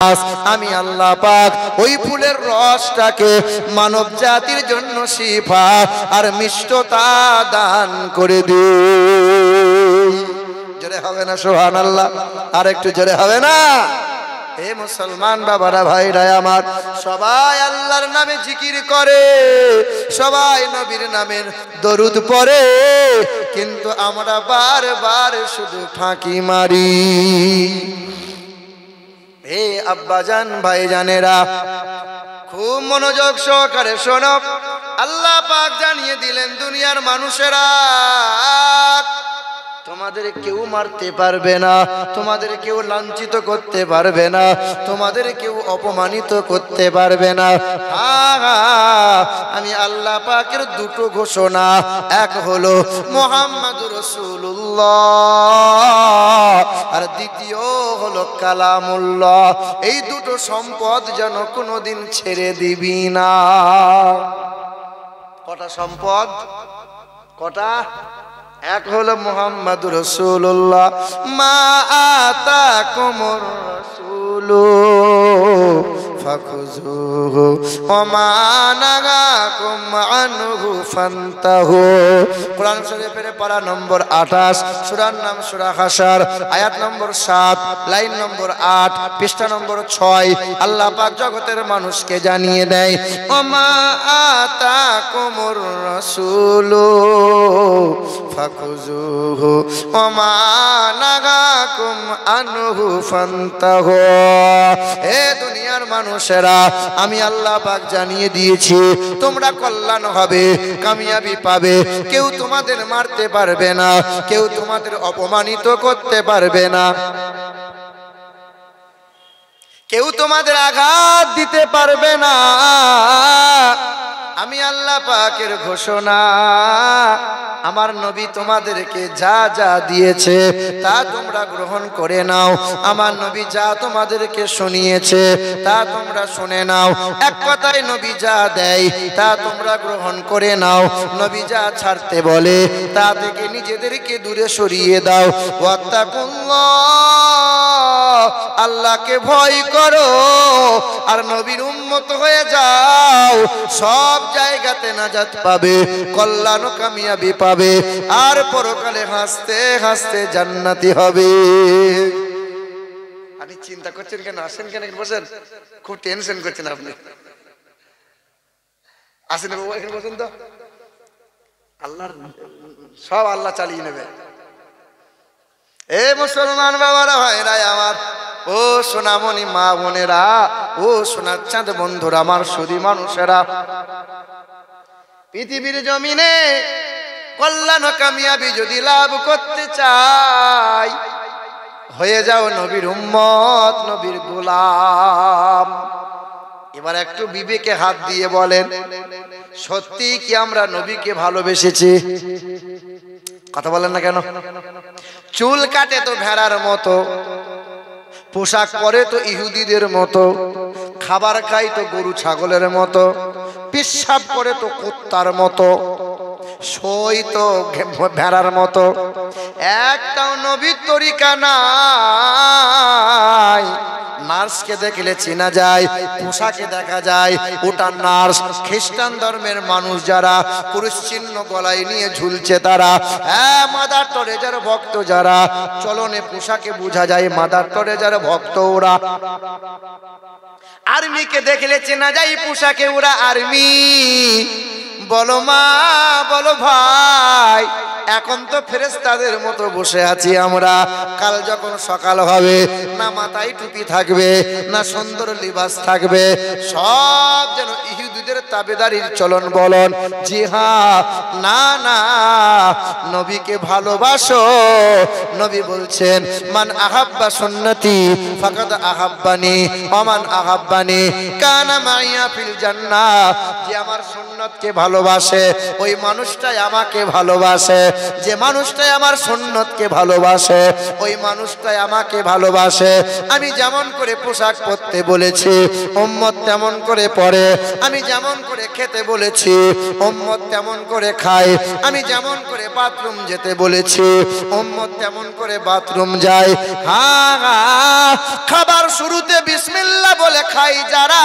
নাস, আমি আল্লাহ পাক ওই ফুলের রসটাকে মানব জাতির জন্য শিফা আর মিষ্টতা দান করে দিই। জোরে হবে না সুবহানাল্লাহ? আর একটু জোরে হবে না? হে মুসলমান বাবারা, ভাইরা আমার, সবাই আল্লাহর নামে জিকির করে, সবাই নবীর নামের দরুদ পড়ে, কিন্তু আমরা বারবার শুধু ফাঁকি মারি। হে আব্বাজান, ভাইজানেরা, খুব মনোযোগ সহকারে শোনো। আল্লাহ পাক জানিয়ে দিলেন, দুনিয়ার মানুষেরা তোমাদের কেউ মারতে পারবে না, তোমাদের কেউ লাঞ্ছিত করতে পারবে না, তোমাদের কেউ অপমানিত করতে পারবে না। আমি আল্লাহ পাকের দুটো ঘোষণা, এক হলো মুহাম্মাদুর রাসূলুল্লাহ, আর দ্বিতীয় হলো কালামুল্লাহ। এই দুটো সম্পদ যেন কোনোদিন ছেড়ে দিবি না। কটা সম্পদ? কটা? এক হলো মুহাম্মাদুর রাসূলুল্লাহ, মা আতাকুমুর রাসূলু ফাখুযুহু ওয়া মা নাহাকুম আনহু ফান্তাহু। কোরআন শরীফের পারা নম্বর 28, সূরার নাম সূরা হাশর, আয়াত নম্বর 7, লাইন নম্বর 8, পৃষ্ঠা নম্বর 6। আল্লাহ পাক জগতের মানুষকে জানিয়ে দেয়, ওয়া মা আতাকুমুর রাসূলু ফাখুযুহু ওয়া মা নাহাকুম আনহু ফান্তাহু। হে দুনিয়ার মানুষেরা, আমি আল্লাহ পাক জানিয়ে দিয়েছি, তোমরা কল্যাণ হবে, কামিয়াবি পাবে। কেউ তোমাদের মারতে পারবে না, কেউ তোমাদের অপমানিত করতে পারবে না, কেউ তোমাদের আঘাত দিতে পারবে না। আমি আল্লাহ পাকের ঘোষণা, আমার নবী তোমাদেরকে যা যা দিয়েছে তা তোমরা গ্রহণ করে নাও। আমার নবী যা তোমাদেরকে শুনিয়েছে তা তোমরা শুনে নাও। এক কথায়, নবী যা দেয় তা তোমরা গ্রহণ করে নাও। নবী যা ছাড়তে বলে তা থেকে নিজেদেরকে দূরে সরিয়ে দাও। ওয়াত্তাকুল্লাহ, আল্লাহকে ভয় করো আর নবীর উম্মত হয়ে যাও। সব জায়গাতে নাজাত পাবে, কল্যাণ ও কামিয়াবি পাবে, আর পরকালে হাসতে হাসতে জান্নাতি হবে। আপনি চিন্তা করছেন কেন? আসেন কেন? বসেন, খুব টেনশন করছেন আপনি। আসেন বাবু, এখানে বসেন তো। আল্লাহর সব আল্লাহ চালিয়ে নেবে। এ মুসলমান বাবারা, ভাইরা আমার, ও সোনামণি মা বোনেরা, ও সোনার চাঁদ বন্ধুরা, আমার সুধী মানুষেরা, পৃথিবীর জমিনে কল্যাণ ও কামিয়াবি যদি লাভ করতে চাই, হয়ে যাও নবীর উম্মত, নবীর গোলাম। এবার একটু বিবেকে হাত দিয়ে বলেন, সত্যি কি আমরা নবীকে ভালোবেসেছি? কথা বলেন না কেন? চুল কাটে তো ভেড়ার মতো, পোশাক পরে তো ইহুদিদের মতো, খাবার খাই তো গরু ছাগলের মতো, পেশাব করে তো কুত্তার মতো, সই তো ভেড়ার মতো। একটাও নবীর তরিকা নাই। নার্সকে দেখলে চেনা যায়, পোশাকে দেখা যায় ওটা নার্স। খ্রিস্টান ধর্মের মানুষ যারা ক্রুশ চিহ্ন গলায় নিয়ে ঝুলছে তারা, হ্যাঁ, মাদার টেরেসার ভক্ত যারা, চলনে পোশাকে বোঝা যায় মাদার টেরেসার ভক্ত ওরা। আর্মিকে দেখলে চেনা যায় পোশাকে ওরা আর্মি। বলো মা, বলো ভাই, এখন তো ফেরেশতাদের মতো বসে আছি আমরা। কাল যখন সকাল হবে, না মাথায় টুপি থাকবে, না সুন্দর লিবাস থাকবে, সব যেন ইহুদিদের তাবেদারির চলন বলন। জি হ্যাঁ, না না, নবীকে ভালোবাসো। নবী বলছেন, মান আহাব্বা সুন্নতি ফাকাদ আহাব্বানি ওয়া মান আহাব্বানি কানা মাইয়া ফিল জান্নাহ। যে আমার সুন্নতকে ভালোবাসে ওই মানুষটাই আমাকে ভালোবাসে। যে মানুষটাই আমার সুন্নতকে ভালোবাসে ওই মানুষটাই আমাকে ভালোবাসে। আমি যেমন করে পোশাক পরতে বলেছি উম্মত তেমন করে পরে, আমি যেমন করে খেতে বলেছি উম্মত তেমন করে খায়, আমি যেমন করে বাথরুম যেতে বলেছি উম্মত তেমন করে বাথরুম যায়। হ্যাঁ, খাবার শুরুতে বিসমিল্লাহ বলে খাই যারা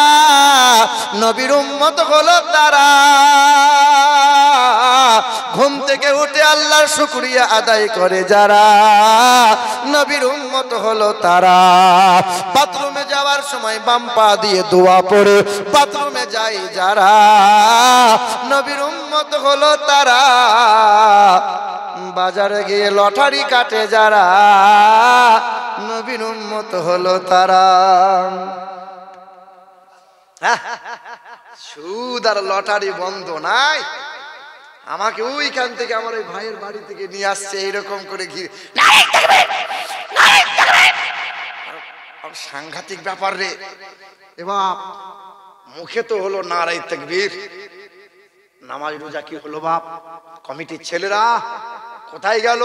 নবীর উম্মত হলো তারা। ঘুম থেকে উঠে আল্লাহর শুকরিয়া আদায় করে যারা নবীর উম্মত হলো তারা। বাথরুমে যাওয়ার সময় বাম পা দিয়ে দোয়া পড়ে বাথরুমে যায় যারা নবীর উম্মত হলো তারা। বাজারে গিয়ে লটারি কাটে যারা নবীর উম্মত হলো তারা। সুদ আর লটারি বন্ধ নাই। আমাকে ওইখান থেকে আমার ওই ভাইয়ের বাড়ি থেকে নিয়ে আসছে এইরকম করে ঘিরে, সাংঘাতিক ব্যাপার রে। এবার মুখে তো হলো নারাই তাকবীর, নামাজ রোজা কি হলো বাপ? কমিটির ছেলেরা কোথায় গেল?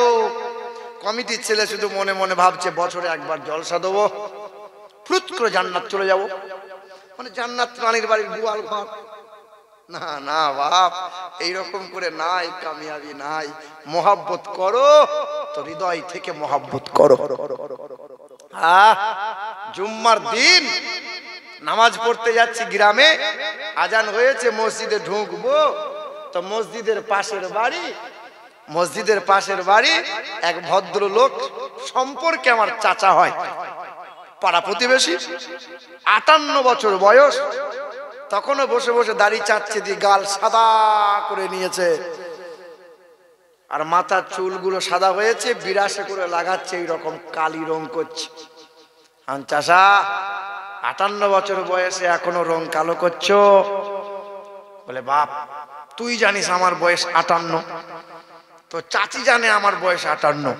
কমিটির ছেলে শুধু মনে মনে ভাবছে বছরে একবার জলসা দেবো, ফুট করে জান্নাত চলে যাব। মানে জান্নাত রানীর বাড়ির গোয়াল ঘর। না না বাপ, এইরকম করে নাই, কামিয়াবি নাই। মোহাব্বত করো তো হৃদয় থেকে মোহাব্বত করো। জুম্মার দিন নামাজ পড়তে যাচ্ছি গ্রামে, আজান হয়েছে, মসজিদে ঢুকবো তো মসজিদের পাশের বাড়ি এক ভদ্রলোক, সম্পর্কে আমার চাচা হয়, পাড়া প্রতিবেশী, 58 বছর বয়স। তখনও বসে বসে দাড়ি চাচ্ছে দিয়ে গাল সাদা করে নিয়েছে, আর মাথার চুলগুলো সাদা হয়েছে, বিরাসে করে লাগাচ্ছে, এইরকম কালি রং করছে। চাচা 58 বছর বয়সে এখনো রং কালো করছো? বলে বাপ তুই জানিস আমার বয়স 58, তো চাচি জানে আমার বয়স 58,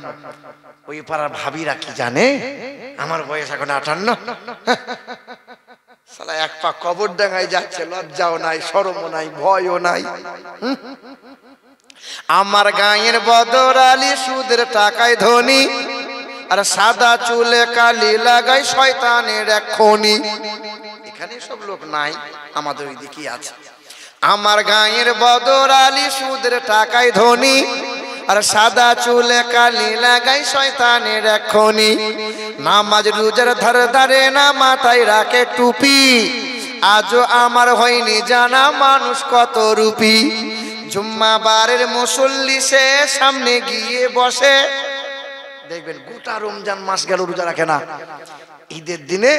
ওই পাড়ার ভাবিরা কি জানে আমার বয়স এখন 58? শালা এক পা কবর ডাঙায় যাচ্ছে, লজ্জাও নাই, শরমও নাই, ভয়ও নাই। আমার গায়ের বদর আলী সুদের টাকায় ধনী, আর সাদা চুলে কালি লাগাই শয়তানের এক খনি। এখানে সব লোক নাই, আমাদের ওই দিকে আছে। আমার গায়ের বদর আলী সুদের টাকায় ধনী, আর সাদা চুলে কালি লাগাই শয়তানের এক খনি। নামাজ রোজার ধারে ধারে না মাথায় রাখে টুপি, আজও আমার হয়নি জানা মানুষ কত রূপী। জুম্মাবারের মুসল্লি সে সামনে গিয়ে বসে, দেখবেন গোটা রমজান মাস গেল রোজা রাখে না, ঈদের দিনে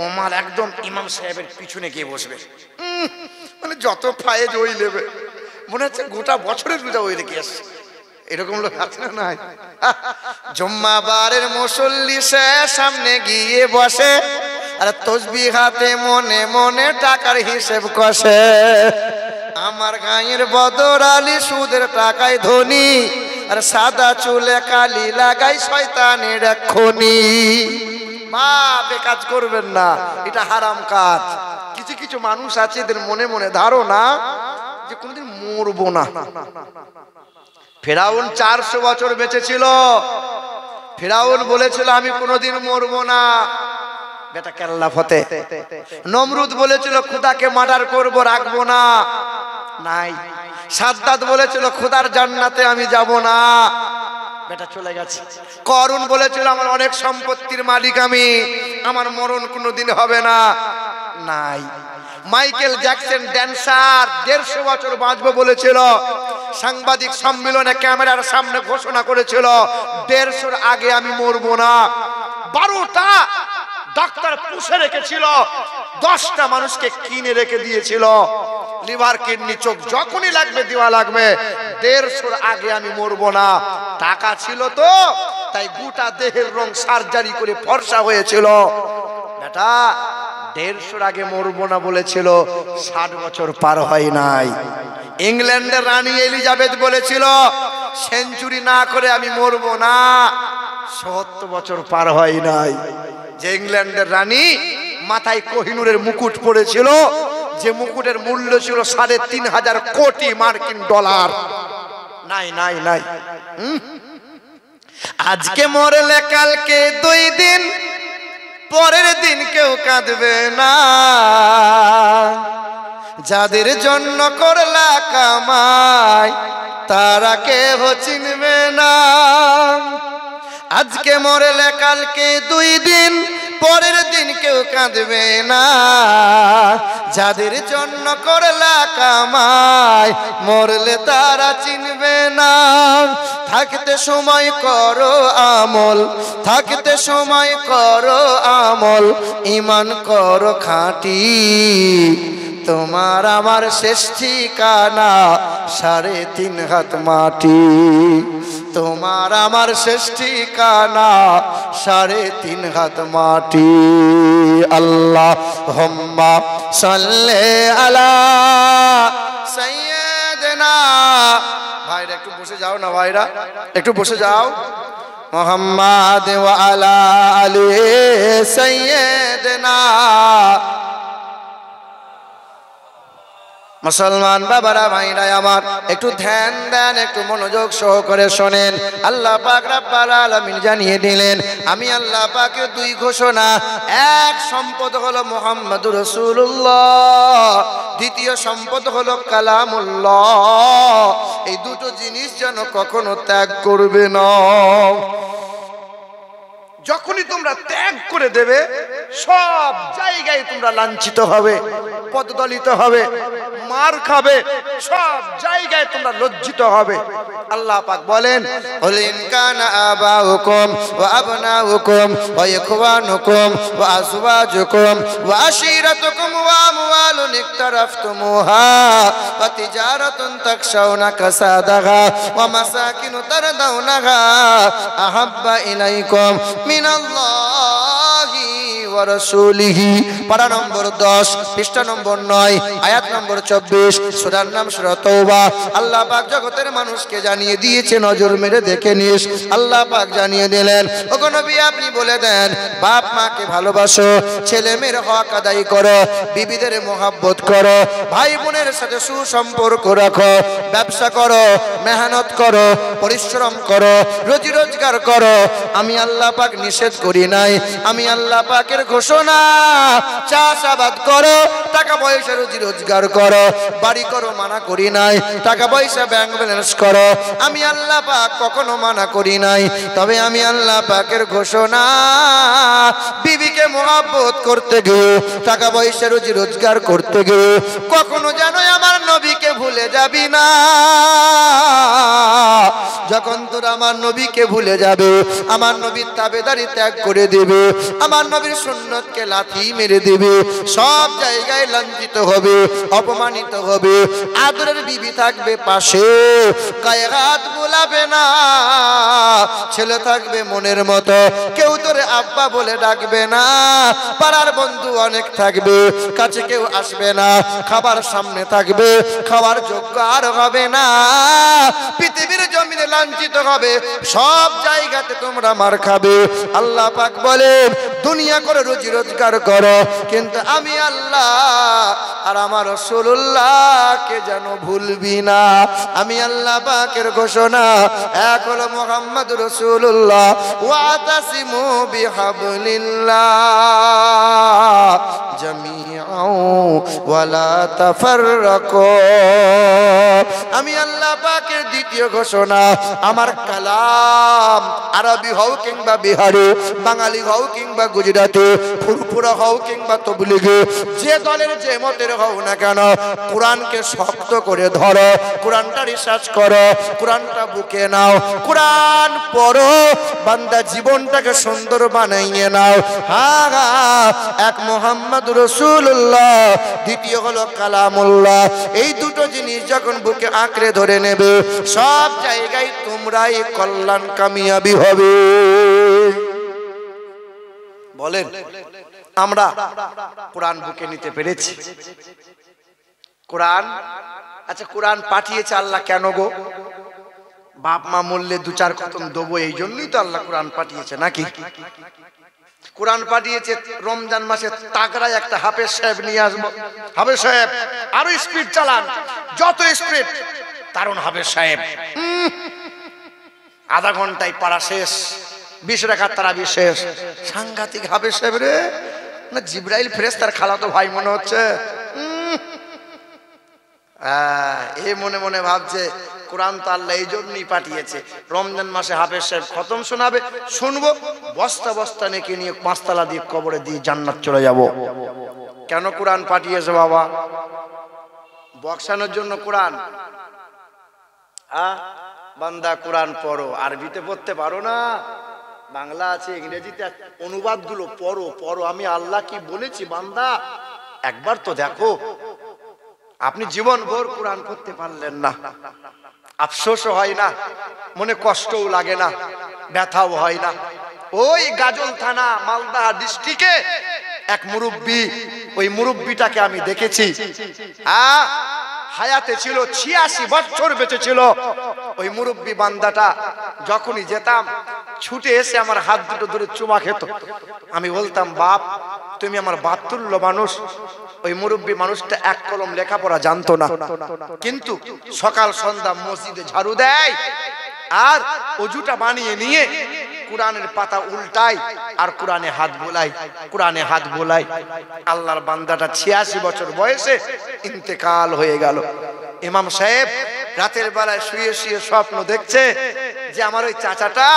ওমার একদম ইমাম সাহেবের পিছনে গিয়ে বসবে, মানে যত ফায়েজ ওই নেবে, মনে হচ্ছে গোটা বছরের রোজা ওই রেখে আসছে। এরকম লোক আছে না নাই? জুম্মাবারের মুসল্লি সে সামনে গিয়ে বসে, আর তসবিহ হাতে মনে মনে টাকার হিসেব কষে। আমার গায়ের বদর আলী সুদের টাকায় ধনী, আর সাদা চুলে কালি লাগাই শয়তানের এক খনি। মা বেকাজ করবেন না, এটা হারাম কাজ। কিছু কিছু মানুষ আছে এদের মনে মনে ধারণা যে কোনদিন মরবো না। ফেরাউন 400 বছর বেঁচে ছিল, ফেরাউন বলেছিল আমি কোনোদিন মরবো না, বেটা কেল্লা ফতে। নমরুদ বলেছিল খোদাকে মার্ডার করব, রাখবো না, নাই। সাদ্দাত বলেছিল খোদার জান্নাতে আমি যাব না, বেটা চলে গেছে। করুন বলেছিল আমার অনেক সম্পত্তির মালিক আমি, আমার মরণ কোনোদিন হবে না, নাই। মাইকেল জ্যাকসন ড্যান্সার 150 বছর বাঁচবো বলেছিল, সাংবাদিক সম্মেলনে ক্যামেরার সামনে ঘোষণা করেছিল 150-র আগে আমি মরবো না। 12টা ডাক্তার পুষে রেখেছিল, 10টা মানুষকে কিনে রেখে দিয়েছিল, লিভার কিডনি চোখ যখনই লাগবে দেওয়া লাগবে, 150-র আগে আমি মরবো না। টাকা ছিল তো, তাই গোটা দেহের রং সার্জারি করে ফর্সা হয়েছিল। বেটা 150-র আগে মরবো না বলেছিল, 60 বছর পার হয় নাই। ইংল্যান্ডের রানী এলিজাবেথ বলেছিল সেঞ্চুরি না করে আমি মরবো না, 70 বছর পার হয় নাই। যে ইংল্যান্ডের রানী মাথায় কোহিনূরের মুকুট পড়েছিল, যে মুকুটের মূল্য ছিল 3.5 কোটি মার্কিন ডলার। নাই নাই নাই। আজকে মরলে কালকে 2 দিন, পরের দিন কেউ কাঁদবে না। যাদের জন্য করলা কামাই তারা কেহ চিনবে না। আজকে মরলে কালকে 2 দিন, পরের দিন কেউ কাঁদবে না। যাদের জন্য করলা কামাই মরলে তারা চিনবে না। থাকতে সময় করো আমল, থাকতে সময় করো আমল, ঈমান করো খাঁটি। তোমার আমার শেষ ঠিকানা 3.5 হাত মাটি। তোমার আমার শেষ ঠিকানা 3.5 হাত মাটি। আল্লাহুম্মা সাল্লি আলা সাইয়্যিদিনা। ভাইরা একটু বসে যাও না, ভাইরা একটু বসে যাও। মুহাম্মাদ ওয়া আলা আলি সাইয়্যিদিনা। মুসলমান বাবারা ভাইরা আমার, একটু ধ্যান দেন, একটু মনোযোগ সহকারে শোনেন। আল্লাহ পাক রব্বুল আলামিন জানিয়ে দিলেন, আমি আল্লাহ পাকের 2 ঘোষণা। এক সম্পদ হলো মুহাম্মদুর রাসূলুল্লাহ, দ্বিতীয় সম্পদ হলো কালামুল্লাহ। এই দুটো জিনিস যেন কখনো ত্যাগ করবে না। যখনই তোমরা ত্যাগ করে দেবে, সব জায়গায় তোমরা লাঞ্ছিত হবে, পদদলিত হবে, মার খাবে, সব জায়গায় তোমরা লজ্জিত হবে। আল্লাহ পাক বলেন, ওয়ালিন কানা আবাউকুম ওয়া আবনাউকুম ওয়া ইখওয়ানুকুম ওয়া আজওয়াজুকুম ওয়া আশীরাতুকুম ওয়া আমওয়ালুন ইকতারাফতুমুহা ওয়া তিজারাতুন তাখশাউনা কাসাদাহা ওয়া মাসাকিনু তারদাউনাহা আহাব্বা ইলাইকুম মিনাল্লাহি ওয়া রাসূলিহি। পারা নম্বর 10, পৃষ্ঠা নম্বর 9, আয়াত নম্বর 24, সূরার নাম সূরা তাওবা। আল্লাহ পাক জগতের মানুষকে জানিয়ে দিয়েছে, নজর মেরে দেখে নিস। আল্লাহ পাক জানিয়ে দিলেন, ওগো নবী আপনি বলে দেন, বাপ মাকে ভালোবাসো, ছেলে মেয়ের হক আদায় করো, বিবিদের মোহাব্বত করো, ভাই বোনের সাথে সুসম্পর্ক রাখো, ব্যবসা করো, মেহনত করো, পরিশ্রম করো, রুজি রোজগার করো। আমি আল্লাহ পাক নিষেধ করি নাই, আমি আল্লাহ পাকের ঘোষণা। চাষাবাদ করো, টাকা পয়সা রুজি রোজগার করো, বাড়ি করো, মানা করি নাই। টাকা পয়সা ব্যাংক ব্যালেন্স করো, আমি আল্লাহ পাক কখনো মানা করি নাই। তবে আমি আল্লাহ পাকের ঘোষণা, বিবিকে মোহাব্বত করতে গিয়ে, টাকা পয়সা রুজি রোজগার করতে গিয়ে কখনো যেন আমার নবীকে ভুলে যাবি না। যখন তোর আমার নবীকে ভুলে যাবে, আমার নবীর তাবেদারি ত্যাগ করে দেবে, আমার নবীর সুন্নতকে লাথি মেরে দেবে, সব জায়গায় লাঞ্ছিত হবে, অপমানিত হবে। আদরের বিবি থাকবে পাশে, গায়ে হাত বোলাবে না, ছেলে থাকবে মনের মতো, কেউ তোরে আব্বা বলে ডাকবে না। পাড়ার বন্ধু অনেক থাকবে, কাছে কেউ আসবে না। খাবার সামনে থাকবে, খাওয়ার যোগ্য আর হবে না। পৃথিবীর জমিনে লাঞ্ছিত হবে, সব জায়গাতে তোমরা মার খাবে। আল্লাহ পাক বলেন, দুনিয়া করে রুজি রোজগার করো, কিন্তু আমি আল্লাহ আর আমার রাসূলুল্লাহকে যেন ভুলবি না। আমি আল্লাহ পাকের ঘোষণা, এক হলো মুহাম্মদুর রাসূলুল্লাহ, ওয়াতাসিমু বিহাবলিল্লাহ জামিআন ওয়ালা তাফাররাকু। আমি আল্লাহ পাকের দ্বিতীয় ঘোষণা, আমার কালাম আরবি হও কিংবা বিহারি, বাঙালি হও কিংবা গুজরাটি, ফুরফুরা হও কিংবা তবলিগি, যে দলের যে মতের হও না কেন, কোরআনকে শক্ত করে ধরো, কোরআনটা রিসার্চ করো, কোরআনটা বুকে নাও, কোরআন পড়ো, বান্দা জীবনটাকে সুন্দর বানাইয়ে নাও। হ্যাঁ হ্যাঁ, এক মুহাম্মদুর রাসূলুল্লাহ, দ্বিতীয় হলো কালামুল্লাহ। এই দুটো জিনিস যখন বুকে আঁকড়ে ধরে নেবে, সব জায়গায় তোমরাই কল্যাণ কামিয়াবি হবে। বলেন, আমরা কোরআন বুকে নিতে পেরেছি? কোরআন, আচ্ছা কোরআন পাঠিয়েছে আল্লাহ কেন গো? বাপ মা মরলে 2-4 খতম দেবো, এই জন্যই তো আল্লাহ কোরআন পাঠিয়েছে নাকি? কোরআন পাঠিয়েছে রমজান মাসে তাগড়ায় একটা হাফেজ সাহেব নিয়ে আসবো। হাফেজ সাহেব আরো স্পিড চালান, যত স্পিড তারুণ হাফেজ সাহেব। আধা ঘন্টায় পারা শেষ, 20 রাকাত তারাবি শেষ। সাংঘাতিক হাফেজ সাহেব রে, না জিবরাইল ফেরেশতার খালাতো ভাই মনে হচ্ছে। এ মনে মনে ভাবছে কোরআন তো আল্লাহ এই জন্যই পাঠিয়েছে, রমজান মাসে হাফেজ সাহেব খতম শোনাবে, শুনবো, বস্তা বস্তা নেকি নিয়ে 5 তালা দিয়ে কবরে দিয়ে জান্নাত চলে যাব। কেন কোরআন পাঠিয়েছে বাবা? বক্সানোর জন্য কোরআন? বান্দা কোরআন পড়ো, আরবিতে পড়তে পারো না? বাংলা আছে, ইংরেজিতে অনুবাদ গুলো পড়ো পড়ো। আমি আল্লাহ কি বলেছি বান্দা একবার তো দেখো। আপনি জীবন ভর কোরআন পড়তে পারলেন না, আফসোসও হয় না, মনে কষ্টও লাগে না, ব্যথাও হয় না। ওই গাজল থানা মালদা ডিস্ট্রিক্টে এক মুরব্বী, ওই মুরব্বীটাকে আমি দেখেছি, হায়াতে ছিল, 86 বছর বেঁচে ছিল। ওই মুরব্বী বান্দাটা যখনই যেতাম ছুটে এসে আমার হাত দুটো ধরে চুমা খেত। আমি বলতাম, বাপ তুমি আমার বাপ তুল্য মানুষ। ওই মুরব্বী মানুষটা এক কলম লেখাপড়া জানতো না, কিন্তু সকাল সন্ধ্যা মসজিদে ঝাড়ু দেয় আর অজুটা বানিয়ে নিয়ে কোরআনের পাতা উল্টাই আর কোরআনে হাত বোলাই, কোরআনে হাত বোলাই। আল্লাহর বান্দাটা 86 বছর বয়সে ইন্তেকাল হয়ে গেল। ইমাম সাহেব রাতের বেলায় শুয়ে শুয়ে স্বপ্ন দেখছে যে আমার ওই চাচাটা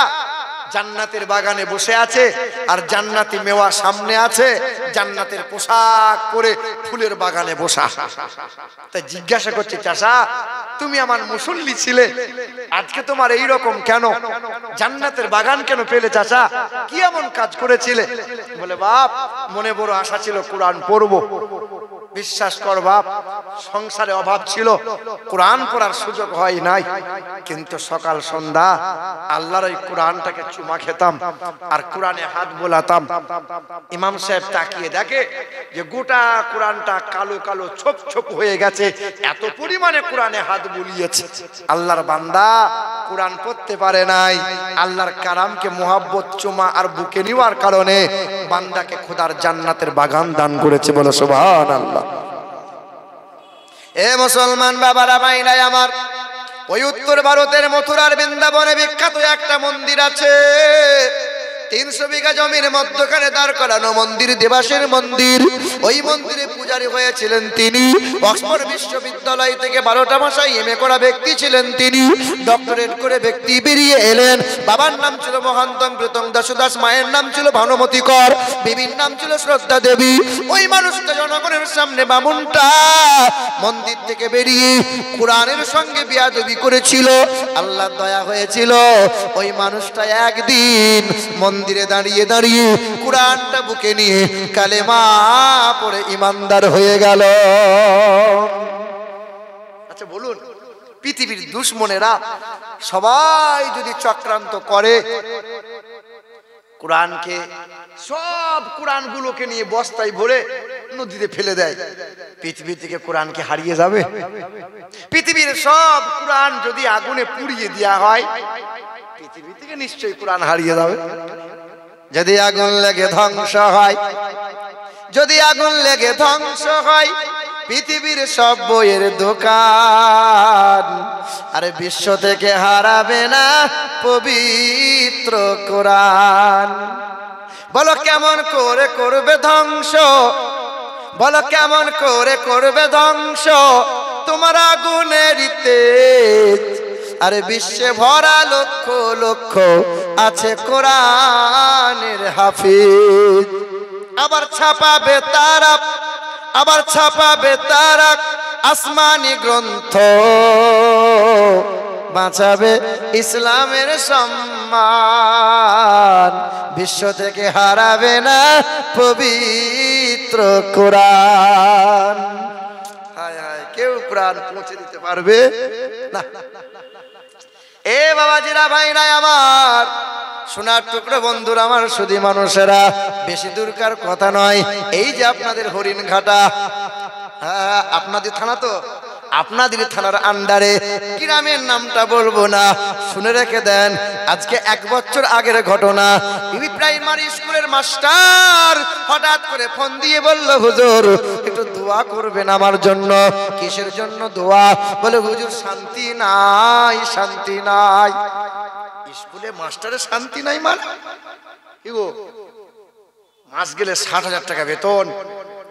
জান্নাতের বাগানে বসে আছে আর জান্নাতি মেওয়া সামনে আছে, জান্নাতের পোশাক পরে ফুলের বাগানে বসা। তাই জিজ্ঞাসা করছে, চাচা তুমি আমার মুসল্লি ছিলে, আজকে তোমার এই রকম কেন? জান্নাতের বাগান কেন পেলে চাচা? কি এমন কাজ করেছিলে? বলে, বাপ মনে বড় আশা ছিল কোরআন পড়বো। বিশ্বাস কর বাপ, সংসারে অভাব ছিল, কোরআন পড়ার সুযোগ হয় নাই, কিন্তু সকাল সন্ধ্যা আল্লাহর ওই কোরআনটাকে চুমা খেতাম আর কোরআনে হাত বোলাতাম। ইমাম সাহেব তাকিয়ে দেখে যে গোটা কোরআনটা কালো কালো ছোপ ছোপ হয়ে গেছে, এত পরিমাণে কোরআনে হাত বুলিয়েছে। আল্লাহর বান্দা কোরআন পড়তে পারে নাই, আল্লাহর কালামকে মোহাব্বত চুমা আর বুকে নেওয়ার কারণে বান্দাকে খোদার জান্নাতের বাগান দান করেছে। বলো সুবহানাল্লাহ। এ মুসলমান বাবারা ভাইরাই আমার, ওই উত্তর ভারতের মথুরার বৃন্দাবনে বিখ্যাত একটা মন্দির আছে। 300 বিঘা জমির মধ্যখানে দাঁড় করানো মন্দির, দেবাসের মন্দির। ওই মন্দিরে পূজারী হয়েছিলেন তিনি। অক্সফোর্ড বিশ্ববিদ্যালয় থেকে 12টা ভাষায় এমএ করা ব্যক্তি ছিলেন তিনি। ডক্টরেট করে ব্যক্তি বেরিয়ে এলেন। বাবার নাম ছিল মহান্তম প্রীতম দাসদাস, মায়ের নাম ছিল ভানুমতি কর, বিবির নাম ছিল শ্রদ্ধা দেবী। ওই মানুষটা জনগণের সামনে বামুনটা মন্দির থেকে বেরিয়ে কোরআনের সঙ্গে বিয়াদবি করেছিল। আল্লাহ দয়া হয়েছিল, ওই মানুষটা একদিন মন্দিরে দাঁড়িয়ে দাঁড়িয়ে কোরআনটা বুকে নিয়ে কালেমা পড়ে ইমানদার হয়ে গেল। আচ্ছা বলুন, পৃথিবীর দুশ্মনেরা সবাই যদি চক্রান্ত করে কোরআনকে, সব কোরআনগুলোকে নিয়ে বস্তায় ভরে নদীতে ফেলে দেয়, পৃথিবী থেকে কোরআনকে হারিয়ে যাবে? পৃথিবীর সব কোরআন যদি আগুনে পুড়িয়ে দেওয়া হয়, পৃথিবী থেকে নিশ্চয়ই কোরআন হারিয়ে যাবে। যদি আগুন লেগে ধ্বংস হয়, যদি আগুন লেগে ধ্বংস হয় পৃথিবীর সব বইয়ের দোকান, আরে বিশ্ব থেকে হারাবে না পবিত্র কোরআন। বলো কেমন করে করবে ধ্বংস, বলো কেমন করে করবে ধ্বংস তোমার আগুনের তেজ। আরে বিশ্বে ভরা লক্ষ লক্ষ আছে কোরআনের হাফিজ। আবার ছাপাবে তারা, আবার ছাপাবে তারা আসমানি গ্রন্থ, বাঁচাবে ইসলামের সম্মান। বিশ্ব থেকে হারাবে না পবিত্র কোরআন। হায় হায়, কেউ কোরআন পৌঁছে দিতে পারবে না। এ বাবাজিরা ভাইরা আমার, সোনার টুকরো বন্ধুরা আমার, শুধু মানুষেরা, বেশি দূরকার কথা নয়, এই যে আপনাদের হরিণঘাটা, আপনাদের থানা তো, আপনাদের থানার আন্ডারে গ্রামের নামটা বলবো না, শুনে রেখে দেন। আজকে 1 বছর আগের ঘটনা। প্রাইমারি স্কুলের মাস্টার হঠাৎ করে ফোন দিয়ে বলল, হুজুর একটু দোয়া করবেন আমার জন্য। কিসের জন্য দোয়া? বলে, হুজুর শান্তি নাই, শান্তি নাই। স্কুলে মাস্টারের শান্তি নাই মানে কি গো? মাস গেলে 60,000 টাকা বেতন,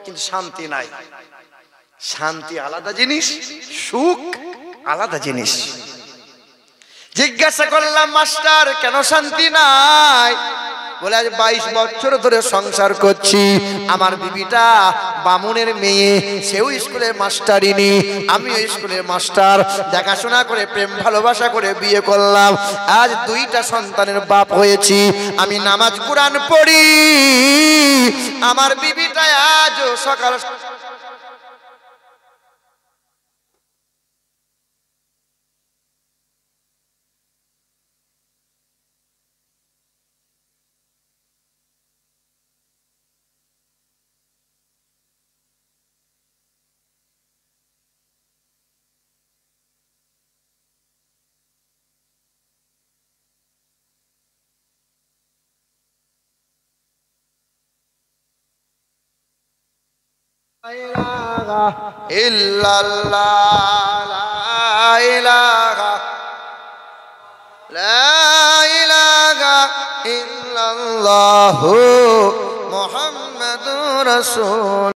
কিন্তু শান্তি নাই। শান্তি আলাদা জিনিস, সুখ আলাদা জিনিস। জিজ্ঞাসা করলাম, মাস্টার কেন শান্তি নাই? বলে আজ 22 বছর ধরে সংসার করছি, আমার বিবিটা বামুনের মেয়ে, সেও স্কুলে মাস্টারিনি, আমিও স্কুলের মাস্টার, দেখাশোনা করে প্রেম ভালোবাসা করে বিয়ে করলাম, আজ 2টা সন্তানের বাপ হয়েছি। আমি নামাজ কোরআন পড়ি, আমার বিবিটা আজও সকাল মুহাম্মাদুর রাসূল।